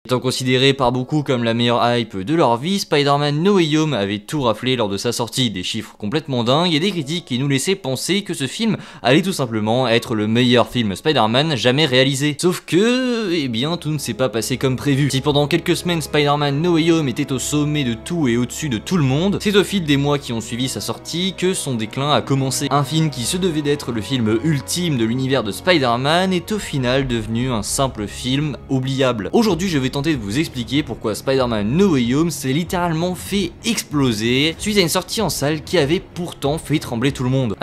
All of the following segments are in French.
Étant considéré par beaucoup comme la meilleure hype de leur vie, Spider-Man No Way Home avait tout raflé lors de sa sortie, des chiffres complètement dingues et des critiques qui nous laissaient penser que ce film allait tout simplement être le meilleur film Spider-Man jamais réalisé. Sauf que, eh bien, tout ne s'est pas passé comme prévu. Si pendant quelques semaines Spider-Man No Way Home était au sommet de tout et au-dessus de tout le monde, c'est au fil des mois qui ont suivi sa sortie que son déclin a commencé. Un film qui se devait d'être le film ultime de l'univers de Spider-Man est au final devenu un simple film oubliable. Aujourd'hui, je vais tenter de vous expliquer pourquoi Spider-Man No Way Home s'est littéralement fait exploser suite à une sortie en salle qui avait pourtant fait trembler tout le monde.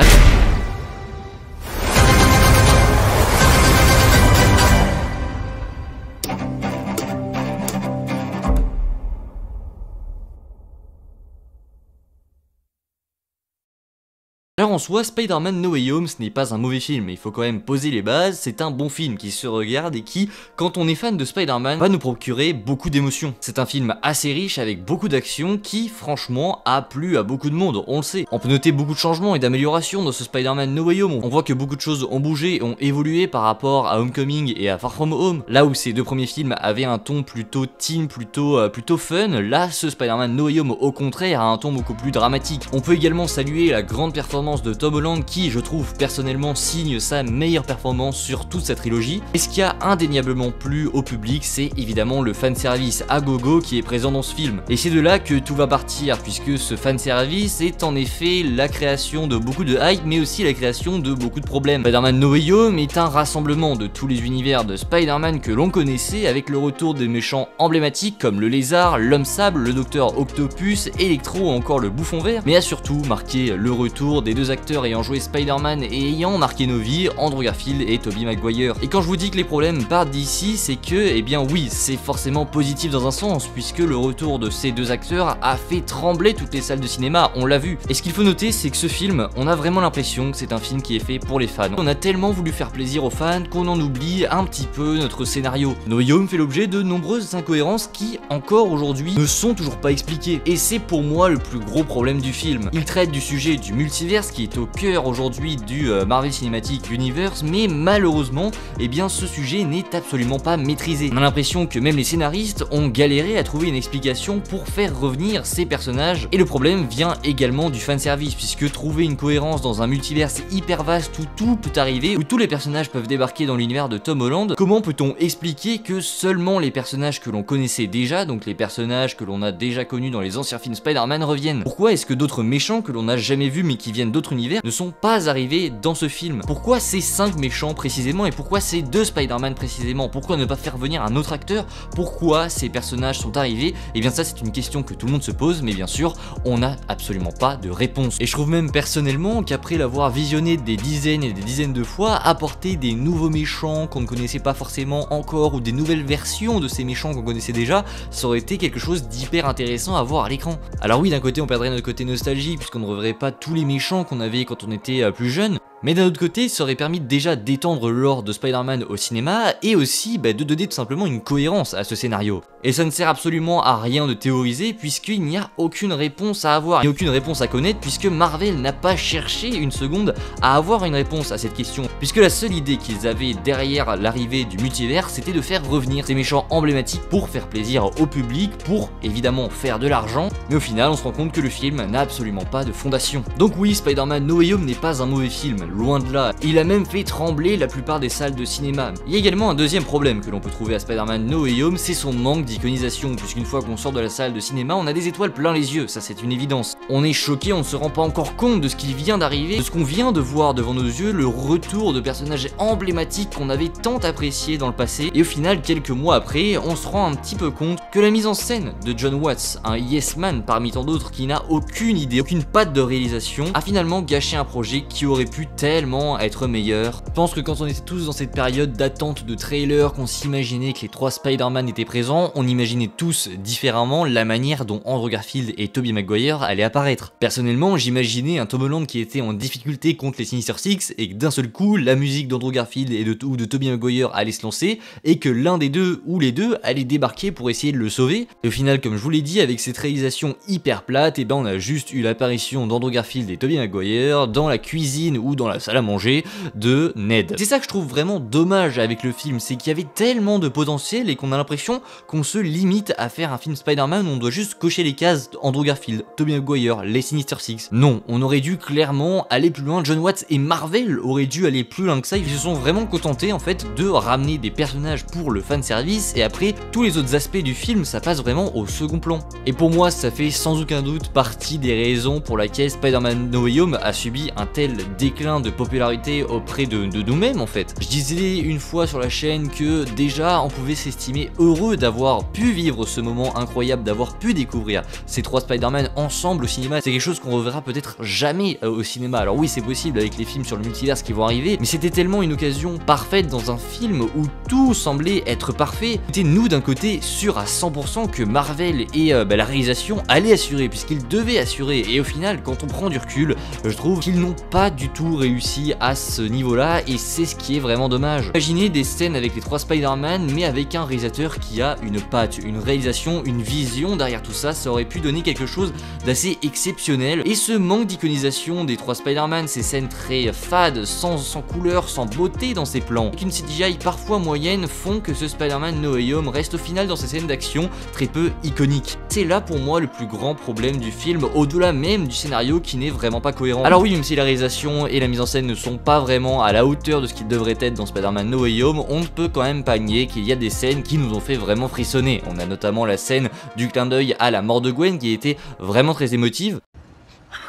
Alors en soi, Spider-Man No Way Home ce n'est pas un mauvais film, mais il faut quand même poser les bases, c'est un bon film qui se regarde et qui, quand on est fan de Spider-Man, va nous procurer beaucoup d'émotions. C'est un film assez riche avec beaucoup d'action qui, franchement, a plu à beaucoup de monde, on le sait. On peut noter beaucoup de changements et d'améliorations dans ce Spider-Man No Way Home. On voit que beaucoup de choses ont bougé, ont évolué par rapport à Homecoming et à Far From Home. Là où ces deux premiers films avaient un ton plutôt teen, plutôt fun, là ce Spider-Man No Way Home au contraire a un ton beaucoup plus dramatique. On peut également saluer la grande performance de Tom Holland qui, je trouve personnellement, signe sa meilleure performance sur toute sa trilogie. Et ce qui a indéniablement plu au public, c'est évidemment le fanservice à gogo qui est présent dans ce film. Et c'est de là que tout va partir, puisque ce fanservice est en effet la création de beaucoup de hype, mais aussi la création de beaucoup de problèmes. Spider-Man No Way Home est un rassemblement de tous les univers de Spider-Man que l'on connaissait, avec le retour des méchants emblématiques comme le Lézard, l'Homme Sable, le Docteur Octopus, Electro ou encore le Bouffon Vert, mais a surtout marqué le retour des deux acteurs ayant joué Spider-Man et ayant marqué nos vies, Andrew Garfield et Tobey Maguire. Et quand je vous dis que les problèmes partent d'ici, c'est que, eh bien oui, c'est forcément positif dans un sens, puisque le retour de ces deux acteurs a fait trembler toutes les salles de cinéma, on l'a vu. Et ce qu'il faut noter, c'est que ce film, on a vraiment l'impression que c'est un film qui est fait pour les fans. On a tellement voulu faire plaisir aux fans qu'on en oublie un petit peu notre scénario. No Way Home fait l'objet de nombreuses incohérences qui, encore aujourd'hui, ne sont toujours pas expliquées. Et c'est pour moi le plus gros problème du film. Il traite du sujet du multiverse qui est au cœur aujourd'hui du Marvel Cinematic Universe, mais malheureusement, eh bien ce sujet n'est absolument pas maîtrisé. On a l'impression que même les scénaristes ont galéré à trouver une explication pour faire revenir ces personnages, et le problème vient également du fanservice, puisque trouver une cohérence dans un multiverse hyper vaste où tout peut arriver, où tous les personnages peuvent débarquer dans l'univers de Tom Holland, comment peut-on expliquer que seulement les personnages que l'on connaissait déjà, donc les personnages que l'on a déjà connus dans les anciens films Spider-Man reviennent? Pourquoi est-ce que d'autres méchants que l'on n'a jamais vus mais qui viennent d'autres univers ne sont pas arrivés dans ce film? Pourquoi ces 5 méchants précisément, et pourquoi ces 2 Spider-Man précisément? Pourquoi ne pas faire venir un autre acteur? Pourquoi ces personnages sont arrivés? Et bien ça, c'est une question que tout le monde se pose, mais bien sûr on n'a absolument pas de réponse. Et je trouve même personnellement qu'après l'avoir visionné des dizaines et des dizaines de fois, apporter des nouveaux méchants qu'on ne connaissait pas forcément encore, ou des nouvelles versions de ces méchants qu'on connaissait déjà, ça aurait été quelque chose d'hyper intéressant à voir à l'écran. Alors oui, d'un côté on perdrait notre côté nostalgie, puisqu'on ne reverrait pas tous les méchants qu'on avait quand on était plus jeune, mais d'un autre côté, ça aurait permis déjà d'étendre le lore de Spider-Man au cinéma, et aussi de donner tout simplement une cohérence à ce scénario. Et ça ne sert absolument à rien de théoriser, puisqu'il n'y a aucune réponse à avoir, et aucune réponse à connaître, puisque Marvel n'a pas cherché une seconde à avoir une réponse à cette question, puisque la seule idée qu'ils avaient derrière l'arrivée du multivers, c'était de faire revenir ces méchants emblématiques pour faire plaisir au public, pour évidemment faire de l'argent, mais au final on se rend compte que le film n'a absolument pas de fondation. Donc oui, Spider-Man No Way Home n'est pas un mauvais film, loin de là, il a même fait trembler la plupart des salles de cinéma. Il y a également un deuxième problème que l'on peut trouver à Spider-Man No Way Home, c'est son manque d'iconisation, puisqu'une fois qu'on sort de la salle de cinéma, on a des étoiles plein les yeux, ça c'est une évidence. On est choqué, on ne se rend pas encore compte de ce qui vient d'arriver, de ce qu'on vient de voir devant nos yeux, le retour de personnages emblématiques qu'on avait tant appréciés dans le passé, et au final, quelques mois après, on se rend un petit peu compte que la mise en scène de John Watts, un yes man parmi tant d'autres qui n'a aucune idée, aucune patte de réalisation, a finalement gâché un projet qui aurait pu tellement être meilleur. Je pense que quand on était tous dans cette période d'attente de trailer, qu'on s'imaginait que les 3 Spider-Man étaient présents, on imaginait tous différemment la manière dont Andrew Garfield et Tobey Maguire allaient apparaître. réapparaître. Personnellement, j'imaginais un Tom Holland qui était en difficulté contre les Sinister Six et que d'un seul coup, la musique d'Andrew Garfield ou de Tobey Maguire allait se lancer et que l'un des deux ou les deux allaient débarquer pour essayer de le sauver. Et au final, comme je vous l'ai dit, avec cette réalisation hyper plate, et ben on a juste eu l'apparition d'Andrew Garfield et Tobey Maguire dans la cuisine ou dans la salle à manger de Ned. C'est ça que je trouve vraiment dommage avec le film, c'est qu'il y avait tellement de potentiel et qu'on a l'impression qu'on se limite à faire un film Spider-Man où on doit juste cocher les cases Andrew Garfield, Tobey Maguire, les Sinister Six. Non, on aurait dû clairement aller plus loin. John Watts et Marvel auraient dû aller plus loin que ça. Ils se sont vraiment contentés en fait de ramener des personnages pour le fanservice et après tous les autres aspects du film ça passe vraiment au second plan. Et pour moi ça fait sans aucun doute partie des raisons pour laquelle Spider-Man No Way Home a subi un tel déclin de popularité auprès de nous-mêmes en fait. Je disais une fois sur la chaîne que déjà on pouvait s'estimer heureux d'avoir pu vivre ce moment incroyable, d'avoir pu découvrir ces trois Spider-Man ensemble au cinéma. C'est quelque chose qu'on reverra peut-être jamais au cinéma. Alors oui c'est possible avec les films sur le multiverse qui vont arriver, mais c'était tellement une occasion parfaite dans un film où tout semblait être parfait. C'était nous d'un côté sûr à 100% que Marvel et la réalisation allaient assurer puisqu'ils devaient assurer, et au final quand on prend du recul je trouve qu'ils n'ont pas du tout réussi à ce niveau là et c'est ce qui est vraiment dommage. Imaginez des scènes avec les trois Spider-Man mais avec un réalisateur qui a une patte, une réalisation, une vision derrière tout ça, ça aurait pu donner quelque chose d'assez exceptionnel. Et ce manque d'iconisation des trois Spider-Man, ces scènes très fades, sans couleur, sans beauté dans ses plans, avec une CGI parfois moyenne, font que ce Spider-Man No Way Home reste au final dans ses scènes d'action très peu iconiques. C'est là pour moi le plus grand problème du film, au-delà même du scénario qui n'est vraiment pas cohérent. Alors oui, même si la réalisation et la mise en scène ne sont pas vraiment à la hauteur de ce qu'ils devraient être dans Spider-Man No Way Home, on ne peut quand même pas nier qu'il y a des scènes qui nous ont fait vraiment frissonner. On a notamment la scène du clin d'œil à la mort de Gwen qui était vraiment très émotive.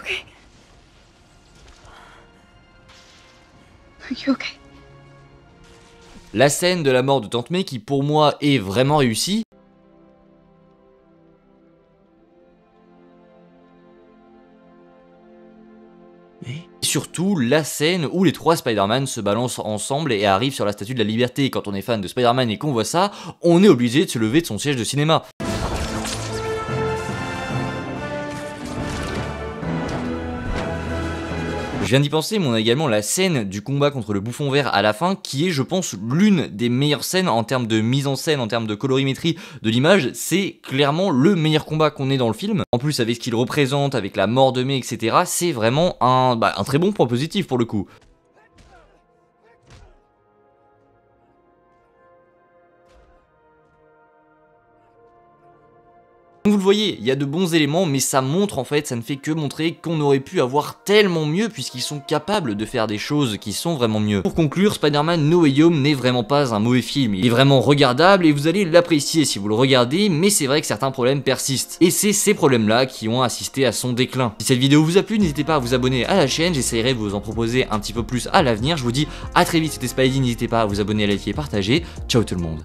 Okay. Are you okay? La scène de la mort de Tante May qui pour moi est vraiment réussie. Et surtout la scène où les trois Spider-Man se balancent ensemble et arrivent sur la Statue de la Liberté. Quand on est fan de Spider-Man et qu'on voit ça, on est obligé de se lever de son siège de cinéma. Je viens d'y penser, mais on a également la scène du combat contre le bouffon vert à la fin, qui est, je pense, l'une des meilleures scènes en termes de mise en scène, en termes de colorimétrie de l'image. C'est clairement le meilleur combat qu'on ait dans le film. En plus, avec ce qu'il représente, avec la mort de May, etc., c'est vraiment un très bon point positif pour le coup. Vous le voyez, il y a de bons éléments, mais ça montre en fait, ça ne fait que montrer qu'on aurait pu avoir tellement mieux puisqu'ils sont capables de faire des choses qui sont vraiment mieux. Pour conclure, Spider-Man No Way Home n'est vraiment pas un mauvais film, il est vraiment regardable et vous allez l'apprécier si vous le regardez, mais c'est vrai que certains problèmes persistent. Et c'est ces problèmes-là qui ont assisté à son déclin. Si cette vidéo vous a plu, n'hésitez pas à vous abonner à la chaîne, j'essaierai de vous en proposer un petit peu plus à l'avenir. Je vous dis à très vite, c'était Spidey, n'hésitez pas à vous abonner, à liker et partager. Ciao tout le monde.